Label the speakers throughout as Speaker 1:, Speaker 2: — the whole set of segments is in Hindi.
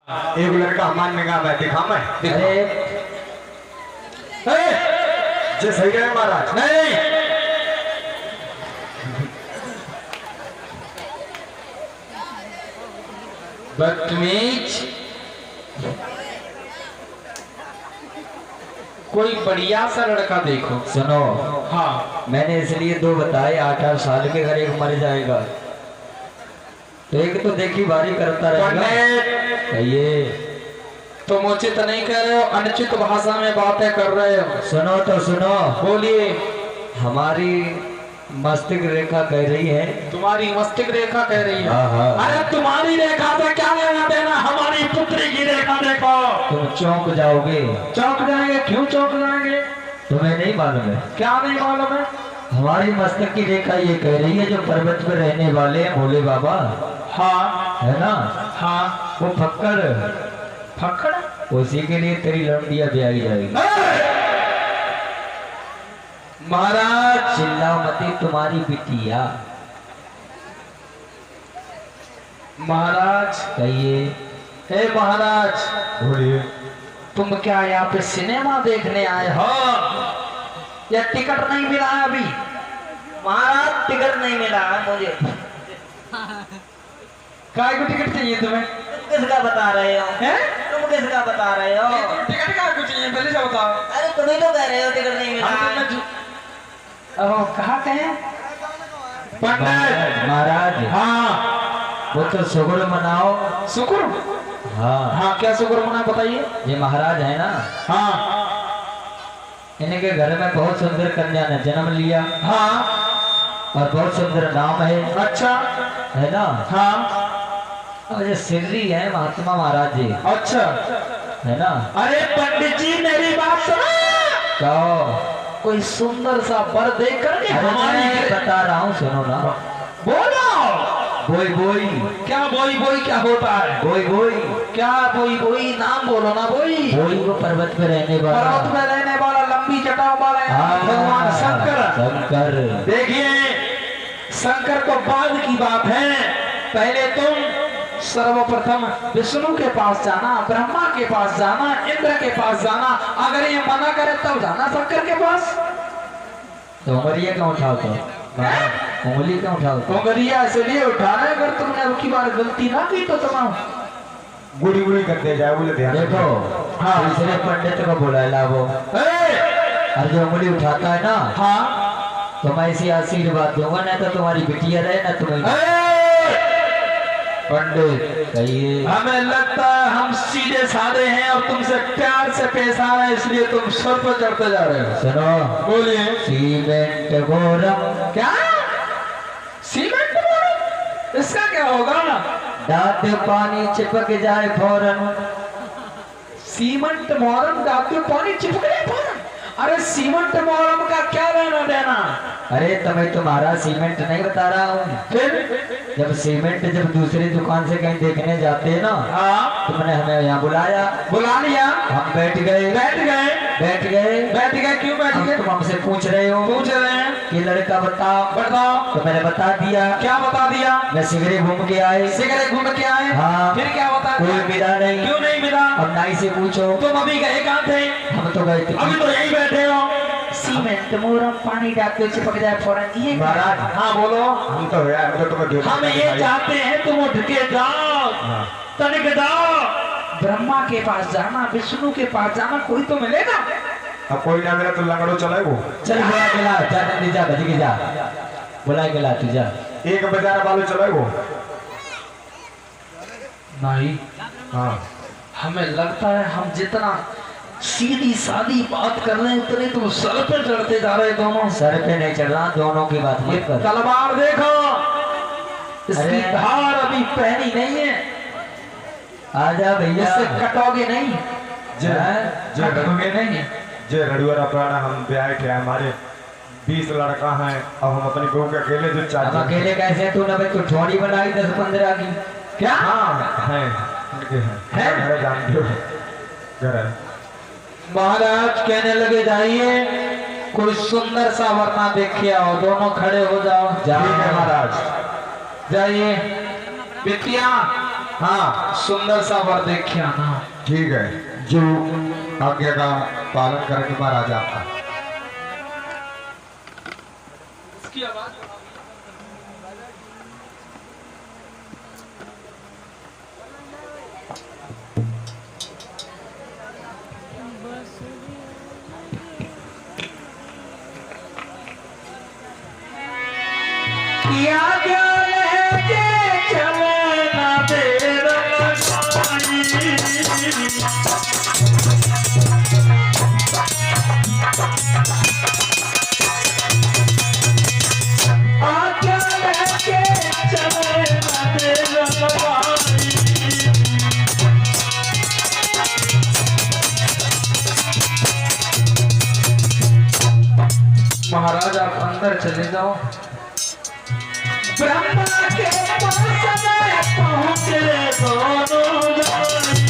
Speaker 1: एक लड़का हमारे निगाह में दिखा मैं जे सही गए महाराज
Speaker 2: नहीं बदतमीज। कोई बढ़िया सा लड़का देखो।
Speaker 3: सुनो,
Speaker 2: हाँ
Speaker 3: मैंने इसलिए दो बताए, 8-8 साल के घर एक मर जाएगा तो एक तो देखी बारी करता रहेगा। ये
Speaker 2: तुम उचित नहीं कह रहे हो, अनुचित भाषा में बातें कर रहे हो।
Speaker 3: सुनो तो सुनो,
Speaker 2: बोलिए।
Speaker 3: हमारी मस्तिष्क रेखा कह रही है।
Speaker 2: तुम्हारी मस्तिष्क रेखा कह रही है।
Speaker 3: हाँ।
Speaker 2: अरे तुम्हारी रेखा से क्या लेना देना, हमारी पुत्री की रेखा देखो।
Speaker 3: तुम चौंक जाओगे।
Speaker 2: चौंक जाएंगे? क्यों चौंक जाएंगे?
Speaker 3: तुम्हें नहीं मालूम है?
Speaker 2: क्या नहीं मालूम है?
Speaker 3: हमारी मस्तिष्क की रेखा ये कह रही है, जो पर्वत पर रहने वाले हैं भोले बाबा,
Speaker 2: हाँ
Speaker 3: है ना,
Speaker 2: हाँ।
Speaker 3: वो फक्कड़
Speaker 2: फक्कड़
Speaker 3: उसी के लिए तेरी लौंडिया ब्याही जाएगी।
Speaker 2: महाराज
Speaker 3: चिल्लाओ मती, तुम्हारी बिटिया।
Speaker 2: महाराज
Speaker 3: कहिए।
Speaker 2: हे महाराज,
Speaker 1: बोलिए।
Speaker 2: तुम क्या यहाँ पे सिनेमा देखने आए हो या टिकट नहीं मिला है अभी?
Speaker 4: महाराज टिकट नहीं मिला है मुझे।
Speaker 2: काय को टिकट चाहिए तुम्हें?
Speaker 4: तुम किसका बता रहे हो?
Speaker 2: हैं?
Speaker 4: तुम किसका बता रहे हो?
Speaker 2: टिकट काय को चाहिए पहले से बताओ।
Speaker 4: अरे तुम ही तो कह रहे हो टिकट नहीं मिला है।
Speaker 2: ओह कहाँ कहे? पंडित
Speaker 3: महाराज,
Speaker 2: हाँ
Speaker 3: वो तो शुक्र मनाओ।
Speaker 2: शुक्र?
Speaker 3: हाँ
Speaker 2: हाँ क्या शुक्र मना बताइए।
Speaker 3: ये महाराज है ना,
Speaker 2: हाँ
Speaker 3: इनके घर में बहुत सुंदर कन्या ने जन्म लिया
Speaker 2: हाँ।
Speaker 3: और बहुत सुंदर नाम है।
Speaker 2: अच्छा
Speaker 3: है ना।
Speaker 2: हाँ।
Speaker 3: और ये सिर्री है महात्मा महाराज जी,
Speaker 2: अच्छा
Speaker 3: है ना।
Speaker 2: अरे पंडित जी मेरी बात सुनो।
Speaker 3: कहो।
Speaker 2: कोई सुंदर सा वर देख करके
Speaker 3: अरे
Speaker 2: हमारी
Speaker 3: मैं बता रहा हूँ, सुनो ना।
Speaker 2: बोलो।
Speaker 3: बोई बोई
Speaker 2: क्या बोई बोई क्या होता है?
Speaker 3: बोई बोई
Speaker 2: क्या बोई बोई? नाम बोलो ना। बोई
Speaker 3: बोई वो पर्वत पे रहने वाला।
Speaker 2: पर्वत में रहने वाला लंबी जटाओं वाला
Speaker 3: हाँ,
Speaker 2: भगवान शंकर।
Speaker 3: शंकर।
Speaker 2: देखिए शंकर को बाद की बात है, पहले तुम सर्वप्रथम विष्णु के पास जाना, ब्रह्मा के पास जाना, इंद्र के पास जाना। अगर ये मना करे तब जाना शंकर के पास।
Speaker 3: तो उंगलियां क्यों उठाओ? उंगली क्यों उठाओ?
Speaker 2: उंगलियां इसलिए उठाना, अगर तुमने अब की बार गलती ना की तो तुम
Speaker 1: गुड़ी गुड़ी करते जाए, बोले ध्यान
Speaker 3: देखो। हाँ, दूसरे पंडित को बुलाया वो, और जो उंगली उठाता है ना,
Speaker 2: हाँ
Speaker 3: तो मैं इसी आशीर्वाद दूंगा, ना तो तुम्हारी बिटिया रहे ना तुम्हें। पंडित कहिए।
Speaker 2: हमें लगता है हम सीधे साधे हैं और तुमसे प्यार से पेश आ रहे हैं, इसलिए तुम सर पर चढ़ते जा रहे हो।
Speaker 3: सुनो,
Speaker 2: बोलिए।
Speaker 3: सीमेंट गोरम।
Speaker 2: क्या? सीमेंट बोलो? इसका क्या होगा?
Speaker 3: दांत पानी चिपक जाए फौरन।
Speaker 2: सीमेंट मोरम दांत पानी चिपक जाए फौरन? अरे सीमेंट मोरम का क्या लेना देना?
Speaker 3: अरे तुम्हें तुम्हारा सीमेंट नहीं बता रहा हूँ।
Speaker 2: फिर
Speaker 3: जब सीमेंट जब दूसरी दुकान से कहीं देखने जाते हैं ना,
Speaker 2: हाँ
Speaker 3: तुमने हमें यहाँ बुलाया,
Speaker 2: बुला लिया,
Speaker 3: हम बैठ गए।
Speaker 2: क्यों बैठ गए?
Speaker 3: तुम हमसे पूछ रहे हो कि लड़का बताओ, तो मैंने बता दिया।
Speaker 2: क्या बता दिया?
Speaker 3: मैं सिगरेट घूम के आए।
Speaker 2: सिगरेट घूम के आए?
Speaker 3: हाँ।
Speaker 2: फिर क्या बता?
Speaker 3: कोई मिला नहीं।
Speaker 2: क्यों नहीं मिला?
Speaker 3: अब नाई से पूछो।
Speaker 2: तुम अभी गए कहाँ थे?
Speaker 3: हम तो गए थे।
Speaker 2: अभी तो यहीं बैठे हो। सीमेंट मोरम पानी डालते चिपक जाए फौरन, ये
Speaker 3: महाराज।
Speaker 2: हाँ बोलो।
Speaker 1: हम तो यार
Speaker 2: हम ये चाहते हैं तुम उठ के जाओ, तनिक जाओ, ब्रह्मा के पास जाना, विष्णु के पास जाना, कोई तो मिलेगा।
Speaker 1: अब कोई ना मिला तो लंगड़ो चलाए वो।
Speaker 3: चल बुला के ला, जा जल्दी जा, भज के जा, बुला के ला तू जा।
Speaker 1: एक बेचारा बालू चलाए वो।
Speaker 2: नहीं,
Speaker 1: हाँ
Speaker 2: हमें लगता है हम जितना सीधी सादी बात कर रहे हैं उतने तुम सर पे चढ़ते जा रहे दोनों।
Speaker 3: सर पे नहीं चढ़ रहा, दोनों की बात मत कर।
Speaker 2: तलवार देखो, इसकी
Speaker 3: अरे।
Speaker 2: धार अभी पहनी नहीं है,
Speaker 3: आजा भैया।
Speaker 2: इससे कटोगे नहीं।
Speaker 1: जे
Speaker 2: कटोगे नहीं।
Speaker 1: जे रड़ुआरा प्राणा हम ब्याह के हमारे 20 लड़का हैं, अब हम अपनी बहू के अकेले जो
Speaker 3: अब
Speaker 1: चाहते
Speaker 3: अकेले कैसे? तू ना भाई तू ठोड़ी बनाई 10-15 की।
Speaker 2: क्या?
Speaker 1: हाँ हैं, उनके हैं। घर जानते हो, घर है।
Speaker 2: महाराज कहने लगे जाइए, कोई सुंदर सा वरना देखिए आओ, दोनों खड़े हो जाओ।
Speaker 1: ठीक है महाराज।
Speaker 2: जाइए। बिटिया
Speaker 1: हाँ
Speaker 2: सुंदर सा वर देखे आना।
Speaker 1: ठीक है, जो आज्ञा का पालन करके महाराज आपका।
Speaker 2: इसकी आवाज किया क्या लहके चले ना देर लगाई। आज्ञा लहके चले ना देर लगाई। महाराज आप अंदर चले जाओ। ब्रह्मा के पास में पहुंचे दोनों जानी।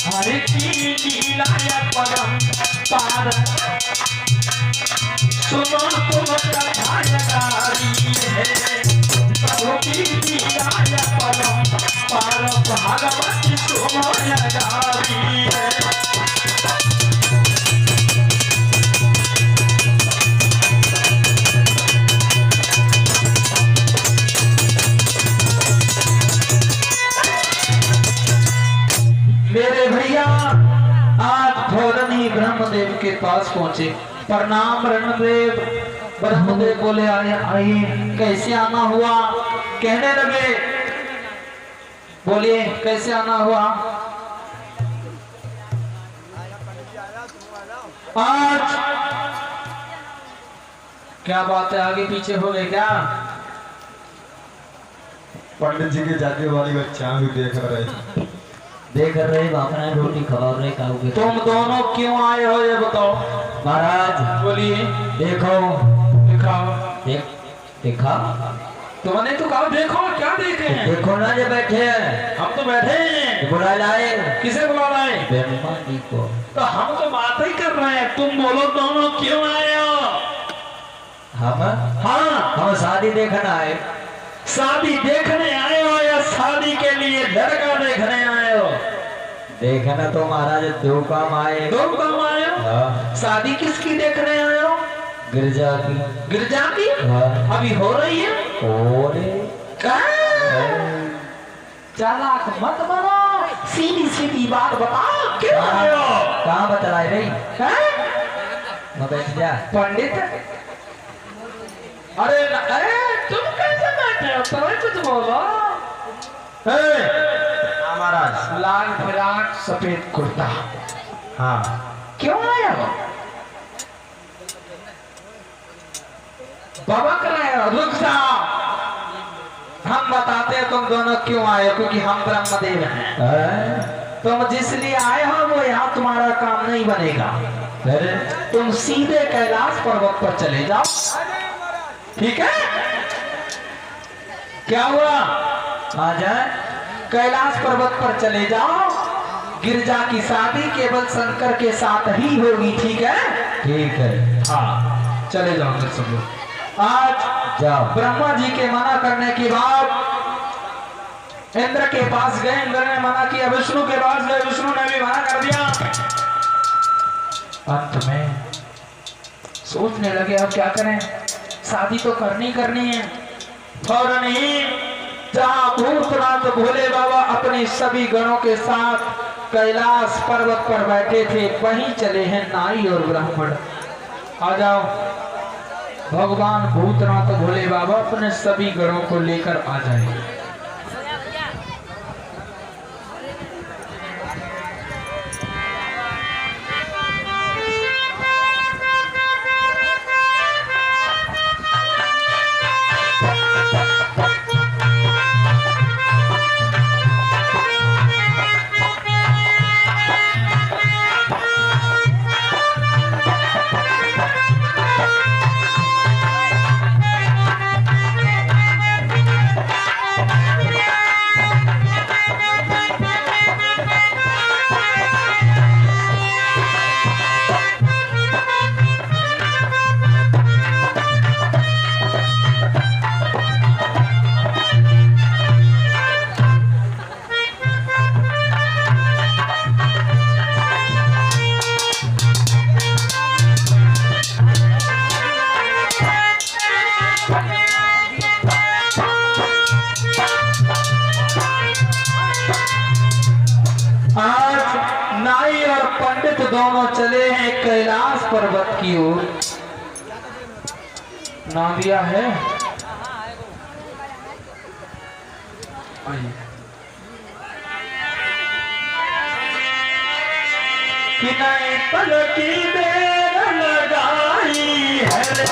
Speaker 2: हरे की लीलाया परम पार सुनो तुम कथायकारी है। प्रभु की लीलाया परम पार भागवती सुमयकारी है। मेरे भैया आज फौरन ही ब्रह्मदेव के पास पहुंचे। प्रणाम ब्रह्मदेव। ब्रह्मदेव बोले आइए कैसे आना हुआ। कहने लगे बोलिए कैसे आना हुआ। आज क्या बात है, आगे पीछे हो गए क्या।
Speaker 1: पंडित जी के जाके वाली बच्चा भी देख रहे
Speaker 3: देख रहे बापना रोटी खवा रहे खाओगे।
Speaker 2: तुम दोनों क्यों आए हो ये बताओ।
Speaker 3: महाराज
Speaker 2: बोलिए।
Speaker 3: देखो
Speaker 2: दिखाओ।
Speaker 3: देखा
Speaker 2: तुमने तो कहा देखो, क्या देखे हैं।
Speaker 3: देखो ना जो बैठे हैं।
Speaker 2: हम तो बैठे हैं।
Speaker 3: बुला लाए।
Speaker 2: किसे बुला लाए।
Speaker 3: ब्रह्मा जी को।
Speaker 2: तो हम तो बात ही कर रहे हैं, तुम बोलो दोनों क्यों आए हो।
Speaker 3: हम
Speaker 2: हाँ
Speaker 3: शादी देखना है।
Speaker 2: शादी देखने आए हो या शादी के लिए लड़का देखने आए हो।
Speaker 3: देखना तो महाराज दो काम आए।
Speaker 2: दो काम आए हो।
Speaker 3: हाँ।
Speaker 2: शादी किसकी देखने आए हो।
Speaker 3: गिरजा की।
Speaker 2: गिरजा की।
Speaker 3: हाँ।
Speaker 2: अभी हो रही है।
Speaker 3: क्या
Speaker 2: चालाक मत बनो, सीधी सीधी बात बताओ क्यों आए हो।
Speaker 3: कहाँ बतलाए रही
Speaker 2: हैं?
Speaker 3: बैठ जा
Speaker 2: पंडित। अरे तुम कैसे बैठे हो, तुम्हें कुछ बोलो।
Speaker 1: महाराज।
Speaker 2: लाल फ्राक सफेद कुर्ता।
Speaker 1: हाँ
Speaker 2: क्यों आया हो। बाबा कराए हो। रुक जाओ, हम बताते हैं तुम दोनों क्यों आए हो। क्योंकि हम ब्रह्मदेव हैं। तुम जिस लिए आए हो वो यहाँ तुम्हारा काम नहीं बनेगा। तुम सीधे कैलाश पर्वत पर चले जाओ। ठीक है। क्या हुआ। आ जाए। कैलाश पर्वत पर चले जाओ। गिरजा की शादी केवल शंकर के साथ ही होगी। ठीक है।
Speaker 3: ठीक है।
Speaker 2: हाँ चले जाओ फिर सब लोग। आज
Speaker 3: जाओ।
Speaker 2: ब्रह्मा जी के मना करने के बाद इंद्र के पास गए। इंद्र ने मना किया। विष्णु के पास गए। विष्णु ने भी मना कर दिया। अंत में सोचने लगे अब क्या करें, शादी तो करनी है। फौरन ही जहां भूतनाथ भोले बाबा अपने सभी गणों के साथ कैलाश पर्वत पर बैठे थे वहीं चले हैं नाई और ब्राह्मण। आ जाओ। भगवान भूतनाथ भोले बाबा अपने सभी गणों को लेकर आ जाए। दोनों चले हैं कैलाश पर्वत की ओर। नादिया है कि नहीं पल की देर लगाई है रे,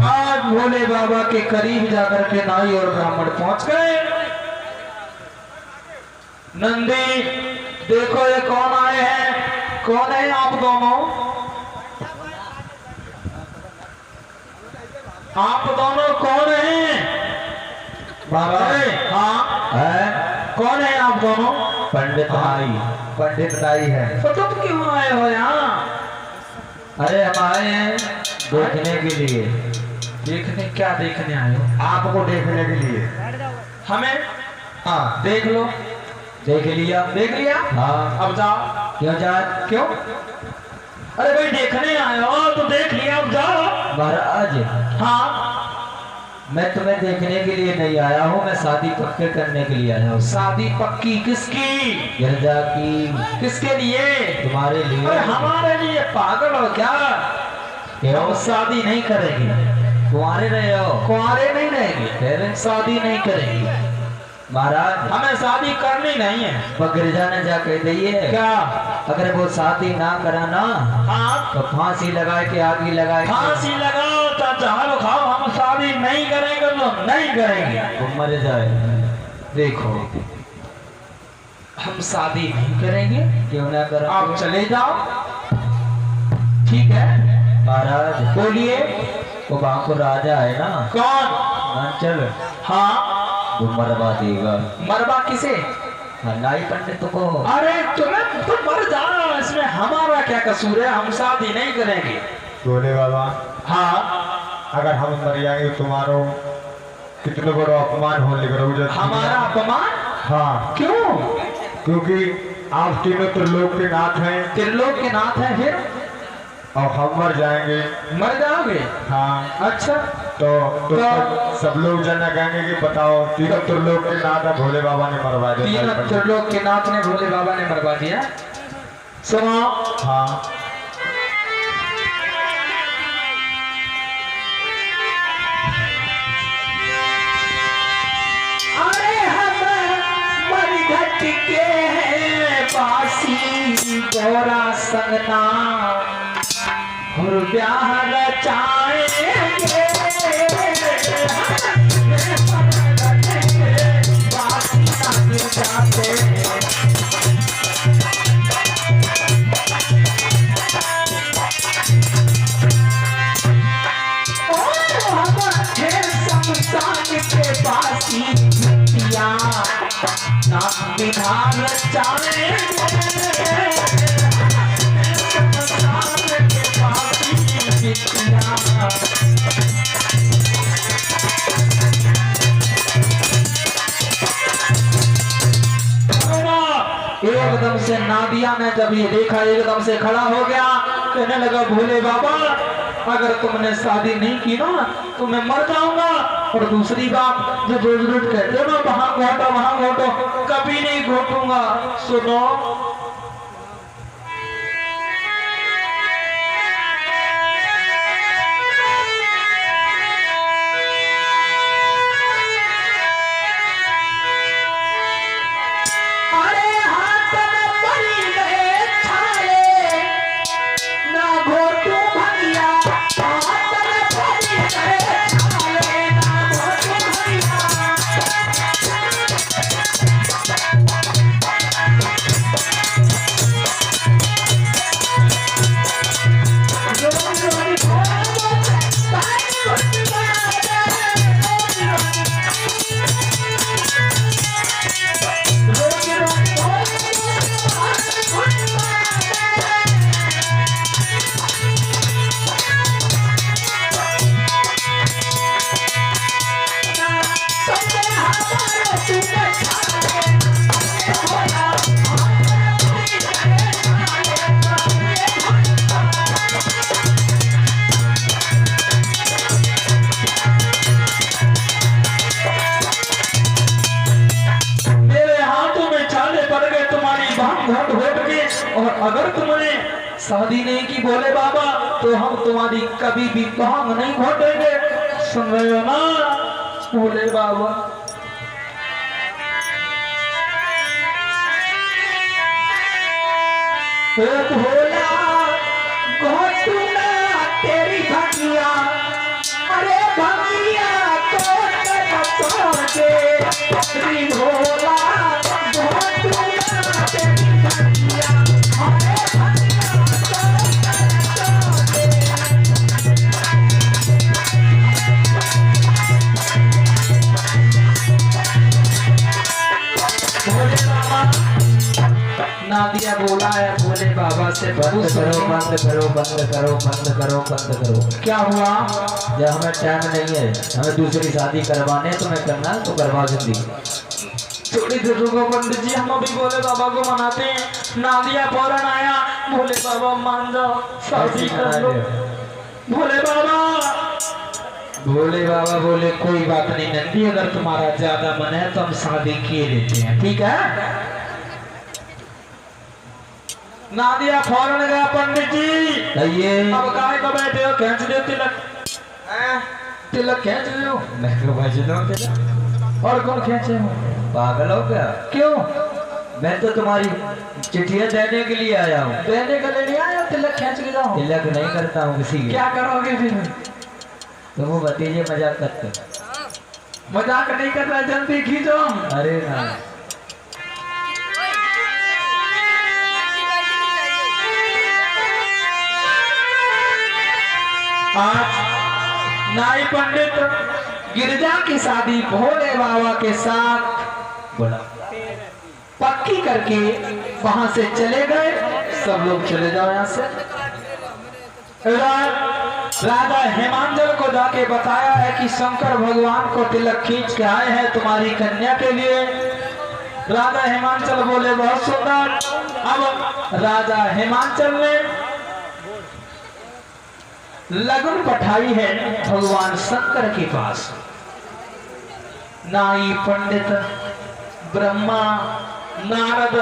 Speaker 2: आज भोले बाबा के करीब जाकर के नाई और ब्राह्मण पहुंच गए। नंदी देखो ये कौन आए हैं, कौन है आप दोनों? आप दोनों कौन हैं?
Speaker 3: बाबा
Speaker 2: हाँ
Speaker 3: है
Speaker 2: कौन है आप दोनों?
Speaker 3: पंडित नाई। पंडित नाई है।
Speaker 2: तो तुम क्यों आए हो यहाँ?
Speaker 3: अरे हम आए हैं देखने के लिए।
Speaker 2: देखने? क्या देखने आए हो?
Speaker 1: आपको देखने के लिए।
Speaker 2: हमें?
Speaker 3: हाँ
Speaker 2: देख लो।
Speaker 3: देख लिया।
Speaker 2: देख लिया?
Speaker 3: हाँ
Speaker 2: अब जाओ।
Speaker 3: क्यों जाए?
Speaker 2: क्यों? अरे भाई देखने आए हो तो देख लिया, अब जाओ।
Speaker 3: महाराज
Speaker 2: हाँ
Speaker 3: मैं तुम्हें देखने के लिए नहीं आया हूँ, मैं शादी पक्के करने के लिए आया हूँ।
Speaker 2: शादी पक्की किसकी?
Speaker 3: गिरजा की।
Speaker 2: किसके लिए?
Speaker 3: तुम्हारे लिए।
Speaker 2: अरे हमारे लिए? पागल हो क्या?
Speaker 3: क्यों?
Speaker 2: हम शादी नहीं करेंगे।
Speaker 3: कुंवारे रहे हो?
Speaker 2: कुंवारे नहीं रहेंगे,
Speaker 3: फिर
Speaker 2: शादी नहीं करेंगे।
Speaker 3: महाराज
Speaker 2: हमें शादी करनी नहीं है।
Speaker 3: पर गिरजा ने जा कह दी है
Speaker 2: क्या?
Speaker 3: अगर वो शादी ना कराना
Speaker 2: हाँ
Speaker 3: तो फांसी लगाए के आगे लगाए
Speaker 2: फांसी लगाओ तो झाड़ू खाओ, हम शादी नहीं करेंगे तो नहीं करेंगे।
Speaker 3: वो मर जाए।
Speaker 2: देखो हम शादी नहीं करेंगे,
Speaker 3: क्यों ना करो?
Speaker 2: आप चले जाओ। ठीक है
Speaker 3: महाराज
Speaker 2: बोलिए।
Speaker 3: वो वहाँ को राजा है ना
Speaker 2: कौन?
Speaker 3: चल
Speaker 2: हाँ
Speaker 3: वो मरवा देगा।
Speaker 2: मरवा किसे?
Speaker 3: हाँ, नाई पंडित को।
Speaker 2: अरे तुम मर जाओ, इसमें हमारा क्या कसूर है? हम शादी नहीं करेंगे।
Speaker 1: बोले बाबा
Speaker 2: हाँ
Speaker 1: अगर हम मर जाएंगे तुम्हारो कितने बड़ा अपमान होने लगा।
Speaker 2: हमारा अपमान?
Speaker 1: हाँ
Speaker 2: क्यों?
Speaker 1: क्योंकि आप तीनों त्रिलोक के नाथ हैं
Speaker 2: त्रिलोक के नाथ हैं, फिर
Speaker 1: और हम मर जाएंगे।
Speaker 2: मर जाओगे?
Speaker 1: हाँ
Speaker 2: अच्छा
Speaker 1: तो सब लोग जना कहेंगे कि बताओ तीनों त्रिलोक के नाथ है, भोले बाबा ने मरवा दिया।
Speaker 2: तीनों त्रिलोक के नाथ ने भोले बाबा ने मरवा दिया। सुनो
Speaker 1: हाँ
Speaker 2: अरे हम मरघट के हैं बासी गोरा संगना और ब्याह रचाएंगे। बासी संग जाते के बासी मिट्टिया नाम विधान चाहे के बासी मिट्टिया। एकदम से नादिया ने जब ये देखा एकदम से खड़ा हो गया, कहने लगा भोले बाबा अगर तुमने शादी नहीं की ना तो मैं मर जाऊंगा। और दूसरी बात जो रोज रोज कहते हो ना वहां घोटो, कभी नहीं घोटूंगा। सुनो शादी नहीं की भोले बाबा तो हम तुम्हारी कभी भी भांग नहीं घोटेंगे। सुन रहे हो ना भोले बाबा? भोला घोटूंगा तेरी भंगिया, अरे भंगिया तो छोड़ दे। श्री भोला घोटूंगा तेरी भंगिया, अरे भंगिया तो छोड़ दे। भोले बाबा नादिया बोला है भोले बाबा से,
Speaker 3: बंद करो बंद करो बंद करो बंद करो बंद करो।
Speaker 2: क्या हुआ?
Speaker 3: जब हमें टाइम नहीं है, हमें दूसरी शादी करवाने तुम्हें करना तो करवा दूंगी।
Speaker 2: थोड़ी देर रुको पंडित जी, हम अभी भोले बाबा को मनाते हैं। नादिया फौरन आया, भोले बाबा मान जाओ शादी कर लो। भोले बाबा बोले कोई बात नहीं नंदी, अगर तुम्हारा ज्यादा मन है तो हम शादी किए लेते हैं, ठीक है? नादिया फौरन गया पंडित जी।
Speaker 3: ये
Speaker 2: अब काहे को बैठे हो? खींच दो तिलक, तिलक खींच दो।
Speaker 3: मैं क्यों भेज दूं तेरा?
Speaker 2: और कौन खींचे हो?
Speaker 3: पागल हो क्या?
Speaker 2: क्यों?
Speaker 3: मैं तो तुम्हारी चिट्ठियां देने के लिए आया हूँ।
Speaker 2: देने के लिए नहीं आया, तिलक खींच के जाओ।
Speaker 3: तिलक नहीं करता हूँ किसी के।
Speaker 2: क्या करोगे फिर?
Speaker 3: तो वो भतीजे मजाक करते।
Speaker 2: मजाक नहीं कर रहा, जल्दी खींचो।
Speaker 3: अरे ना
Speaker 2: आज नाई पंडित गिरजा की शादी भोले बाबा के साथ
Speaker 3: बोला
Speaker 2: पक्की करके वहां से चले गए। सब लोग चले जाओ यहाँ से। राजा हेमांजल को जाके बताया है कि शंकर भगवान को तिलक खींच के आए हैं तुम्हारी कन्या के लिए। राजा हेमांचल बोले बहुत सुंदर। अब राजा हेमांचल ने लगन पठाई है भगवान शंकर के पास। नाई पंडित ब्रह्मा नारद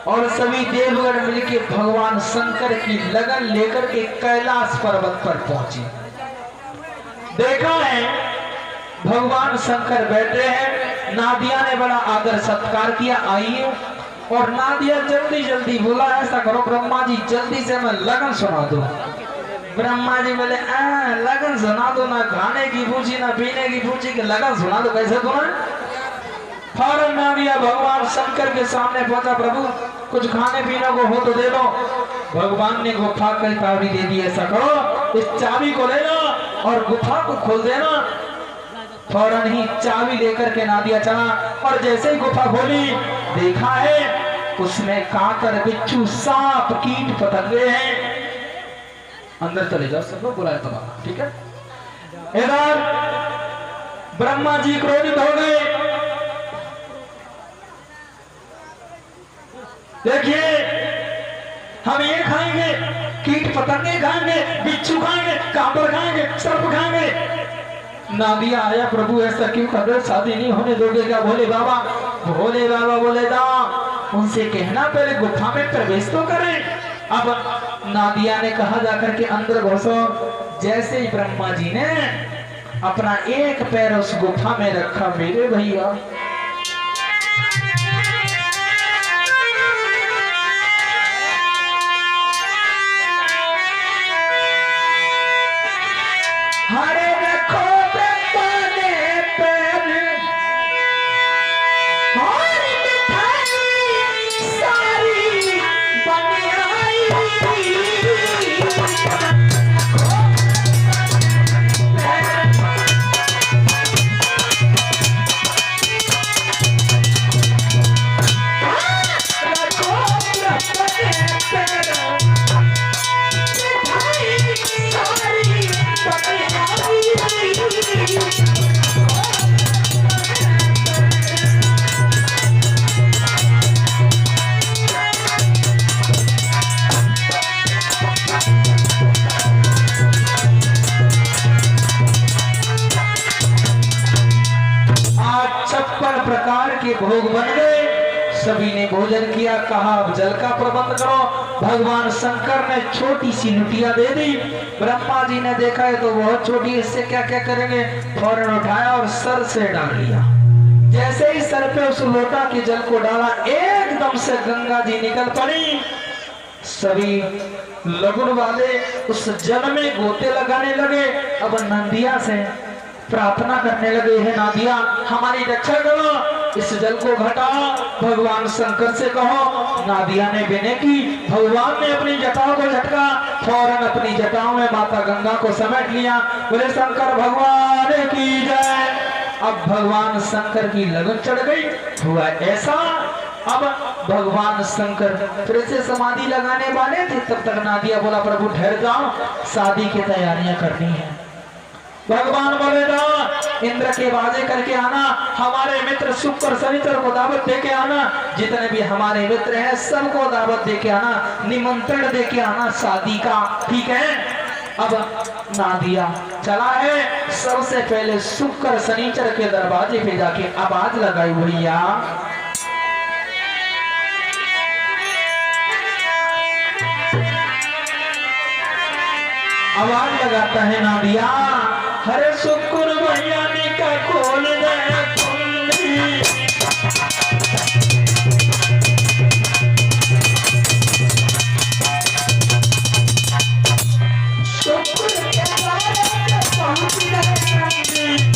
Speaker 2: और सभी देवगण मिलकर भगवान शंकर की लगन लेकर के कैलाश पर्वत पर पहुंचे। देखा है भगवान शंकर बैठे हैं। नादिया ने बड़ा आदर सत्कार किया, आइए। और नादिया जल्दी जल्दी बोला ऐसा करो ब्रह्मा जी जल्दी से मैं लगन सुना दो। ब्रह्मा जी बोले लगन सुना दो, ना खाने की पूछी ना पीने की पूछी कि लगन सुना दो कैसे तुम्हें? फौरन नादिया भगवान शंकर के सामने पहुंचा, प्रभु कुछ खाने पीने को हो तो दे दो। भगवान ने गुफा की चाबी दे दी, ऐसा करो इस चाबी को ले लो और गुफा को खोल देना। फौरन ही चाबी लेकर के नादिया चला और जैसे ही गुफा खोली देखा है उसमें कांकर बिच्छू सांप कीट पतंगे हैं। अंदर चले जाओ, सब लोग बुलाए तुम्हारा, ठीक है? इधर ब्रह्मा जी क्रोधित हो गए। देखिए हम ये खाएंगे, कीट पतंगे खाएंगे, बिच्छू खाएंगे, कांबर खाएंगे, सर्प खाएंगे। नादिया आया, प्रभु ऐसा क्यों कर रहे? शादी नहीं होने दोगे क्या? भोले बाबा बोले दा उनसे कहना पहले गुफा में प्रवेश तो करें। अब नादिया ने कहा जाकर के अंदर घुसो। जैसे ही ब्रह्मा जी ने अपना एक पैर उस गुफा में रखा, मेरे भैया हरे रखो ब्रह्मा ने पैर और मिठाई सारी बन आई। Sorry, सभी ने भोजन किया, कहा अब जल का प्रबंध करो। भगवान शंकर ने छोटी सी लुटिया दे दी। ब्रह्मा जी ने देखा है तो बहुत छोटी, इससे क्या क्या करेंगे, फौरन उठाया और सर से डाल लिया। जैसे ही सर पे उस लोटा के जल को डाला, एकदम से गंगा जी निकल पड़ी। सभी लगुन वाले उस जल में गोते लगाने लगे। अब नंदिया से प्रार्थना करने लगे, हे नादिया हमारी रक्षा करो, इस जल को घटाओ, भगवान शंकर से कहो। नादिया ने विनय की, भगवान ने अपनी जटाओं को झटका, फौरन अपनी जटाओं में माता गंगा को समेट लिया। बोले शंकर भगवान की जय। अब भगवान शंकर की लगन चढ़ गई। हुआ ऐसा, अब भगवान शंकर फिर से समाधि लगाने वाले थे, तब तक नादिया बोला प्रभु ठहर जाओ, शादी की तैयारियां करनी है। भगवान बोले जाओ इंद्र के बाजे करके आना, हमारे मित्र शुक्र शनिचर को दावत दे के आना, जितने भी हमारे मित्र हैं सबको दावत दे के आना, निमंत्रण दे के आना शादी का, ठीक है। अब नादिया चला है, सबसे पहले शुक्र शनिचर के दरवाजे पे जाके आवाज लगाई, भैया आवाज लगाता है नादिया, हरे शुक्र भैया ने का खोल दे कुंडी। शुक्र भैया ने का खोल दे कुंडी।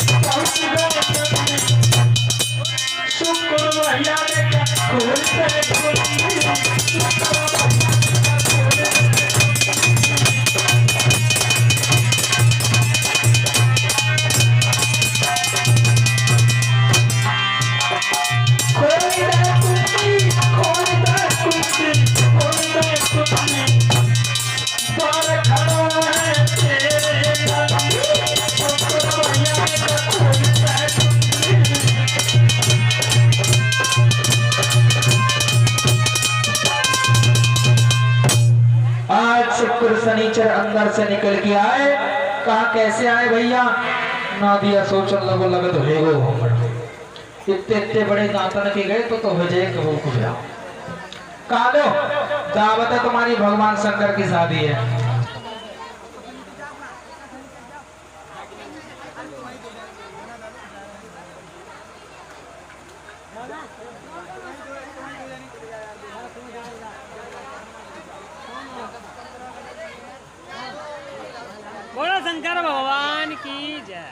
Speaker 2: शुक्र शनिचर अंदर से निकल के आए, कहा कैसे आए भैया। नादिया सोचने लगो लगे तो हेगो इतने इतने बड़े दांतन के गए तो हो जाए कि वो कुछ कहा लो दावत है तुम्हारी, भगवान शंकर की शादी है।
Speaker 5: बोलो शंकर भगवान की जय।